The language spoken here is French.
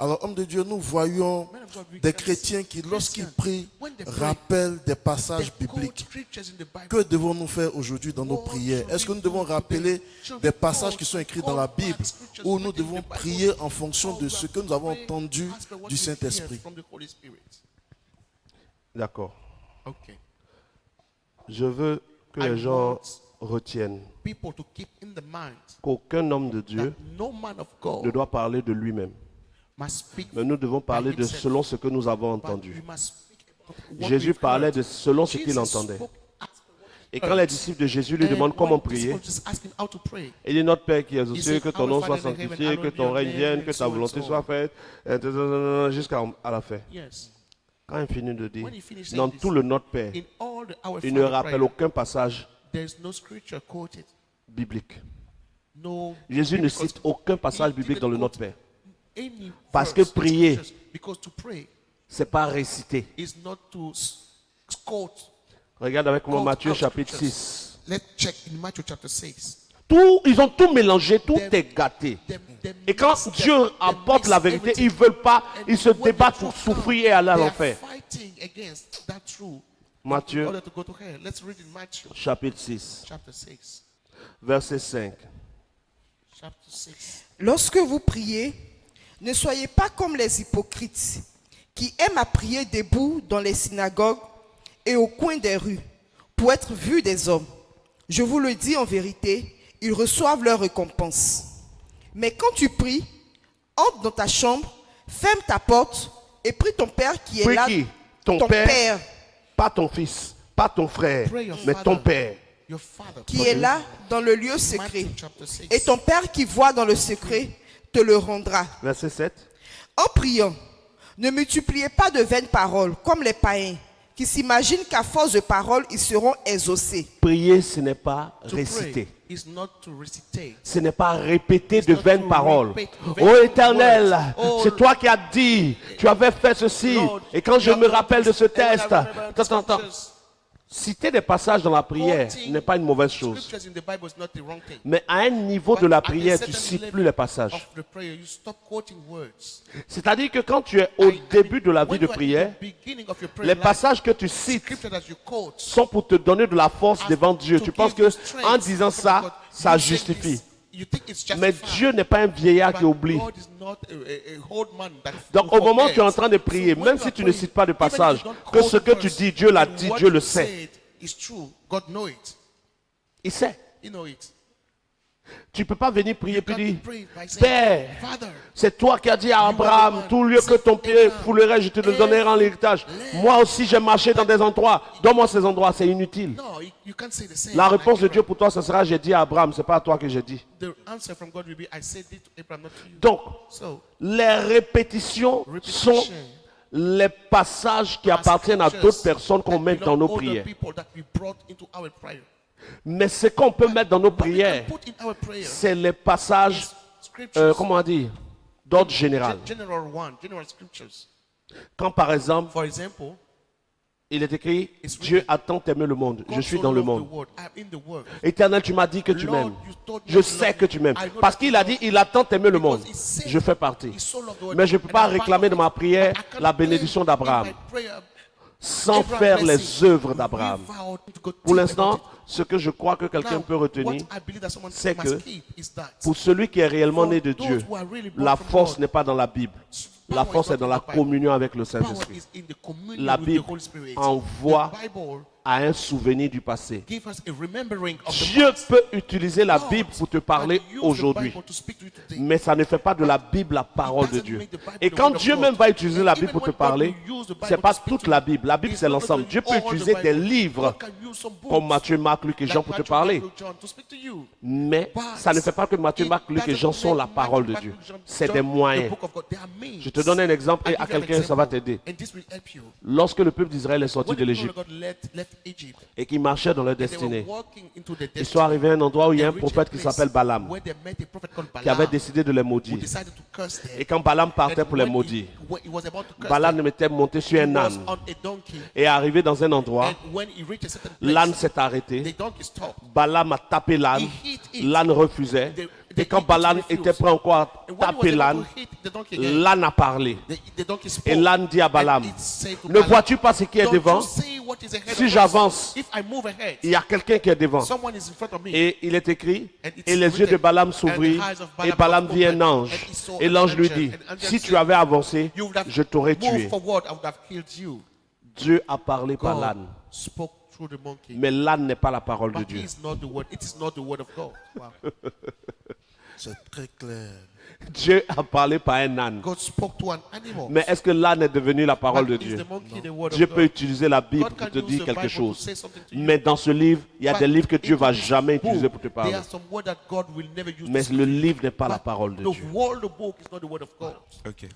Alors, homme de Dieu, nous voyons des chrétiens qui, lorsqu'ils prient, rappellent des passages bibliques. Que devons-nous faire aujourd'hui dans nos prières? Est-ce que nous devons rappeler des passages qui sont écrits dans la Bible ou nous devons prier en fonction de ce que nous avons entendu du Saint-Esprit? D'accord. Je veux que les gens retiennent qu'aucun homme de Dieu ne doit parler de lui-même. Mais nous devons parler de selon ce que nous avons entendu. Jésus parlait de selon ce qu'il entendait. Et quand les disciples de Jésus lui demandent comment prier, il dit: notre Père qui es aux cieux, que ton nom soit sanctifié, que ton règne vienne, que ta volonté soit faite, jusqu'à la fin. Quand il finit de dire, dans tout le Notre Père, il ne rappelle aucun passage biblique. Jésus ne cite aucun passage biblique dans le Notre Père. Parce que prier, ce n'est pas réciter. Regarde avec moi Matthieu chapitre 6. Ils ont tout mélangé, tout est gâté. Et quand Dieu apporte la vérité, ils ne veulent pas, ils se débattent pour souffrir et aller à l'enfer. Matthieu chapitre 6, verset 5. Lorsque vous priez, ne soyez pas comme les hypocrites qui aiment à prier debout dans les synagogues et au coin des rues pour être vus des hommes. Je vous le dis en vérité, ils reçoivent leur récompense. Mais quand tu pries, entre dans ta chambre, ferme ta porte et prie ton Père qui est là. Qui? Ton père, pas ton fils, pas ton frère, mais ton Père. Qui est là dans le lieu secret. Et ton Père qui voit dans le secret te le rendra. Verset 7. En priant, ne multipliez pas de vaines paroles comme les païens qui s'imaginent qu'à force de paroles, ils seront exaucés. Prier, ce n'est pas réciter. Ce n'est pas répéter de vaines paroles. Oh Éternel, c'est toi qui as dit, tu avais fait ceci. Et quand je me rappelle de ce texte, attends. Citer des passages dans la prière n'est pas une mauvaise chose. Mais à un niveau de la prière, tu ne cites plus les passages. C'est-à-dire que quand tu es au début de la vie de prière, les passages que tu cites sont pour te donner de la force devant Dieu. Tu penses que en disant ça, ça justifie. Mais Dieu n'est pas un vieillard qui oublie. Donc au moment où tu es en train de prier, même si tu ne cites pas de passage, que ce que tu dis, Dieu l'a dit, Dieu le sait. Il sait. Tu ne peux pas venir prier et dire: Père, c'est toi qui as dit à Abraham, tout lieu que ton pied foulerait, je te le donnerai en héritage. Moi aussi, j'ai marché dans des endroits. Donne-moi ces endroits, c'est inutile. La réponse de Dieu pour toi, ce sera: j'ai dit à Abraham, ce n'est pas à toi que j'ai dit. Donc, les répétitions sont les passages qui appartiennent à d'autres personnes qu'on met dans nos prières. Mais ce qu'on peut mettre dans nos prières, c'est les passages, comment dire, d'ordre général. Quand par exemple, il est écrit: Dieu a tant aimé le monde, je suis dans le monde. Éternel, tu m'as dit que tu m'aimes. Je sais que tu m'aimes. Parce qu'il a dit: il a tant aimé le monde. Je fais partie. Mais je ne peux pas réclamer de ma prière la bénédiction d'Abraham sans faire les œuvres d'Abraham. Pour l'instant, ce que je crois que quelqu'un peut retenir, c'est que pour celui qui est réellement né de Dieu, la force n'est pas dans la Bible. La force est dans la communion avec le Saint-Esprit. La Bible envoie à un souvenir du passé. Dieu peut utiliser la Bible pour te parler aujourd'hui, mais ça ne fait pas de la Bible la parole de Dieu. Et quand Dieu même va utiliser la Bible pour te parler, ce n'est pas toute la Bible. La Bible, c'est l'ensemble. Dieu peut utiliser des livres comme Matthieu, Marc, Luc et Jean pour te parler. Mais ça ne fait pas que Matthieu, Marc, Luc et Jean sont la parole de Dieu. C'est des moyens. Je te donne un exemple et à quelqu'un ça va t'aider. Lorsque le peuple d'Israël est sorti de l'Égypte et qu'ils marchaient dans leur destinée, ils sont arrivés à un endroit où il y a un prophète qui s'appelle Balaam, qui avait décidé de les maudire. Et quand Balaam partait pour les maudire, Balaam était monté sur un âne et est arrivé dans un endroit. L'âne s'est arrêté. Balaam a tapé l'âne. L'âne refusait. Et quand Balaam était prêt encore à taper l'âne, l'âne a parlé. Et l'âne dit à Balaam, ne vois-tu pas ce qui est devant? Si j'avance, il y a quelqu'un qui est devant. Et il est écrit, et les yeux de Balaam s'ouvrirent, et Balaam vit un ange. Et l'ange lui dit, si tu avais avancé, je t'aurais tué. Dieu a parlé par l'âne. Mais l'âne n'est pas la parole de Dieu. C'est très clair. Dieu a parlé par un âne. Mais est-ce que l'âne est devenu la parole de Dieu? Dieu peut utiliser la Bible pour te dire quelque chose. Mais dans ce livre, il y a des livres que Dieu ne va jamais utiliser pour te parler. Mais le livre n'est pas la parole de Dieu. Ok.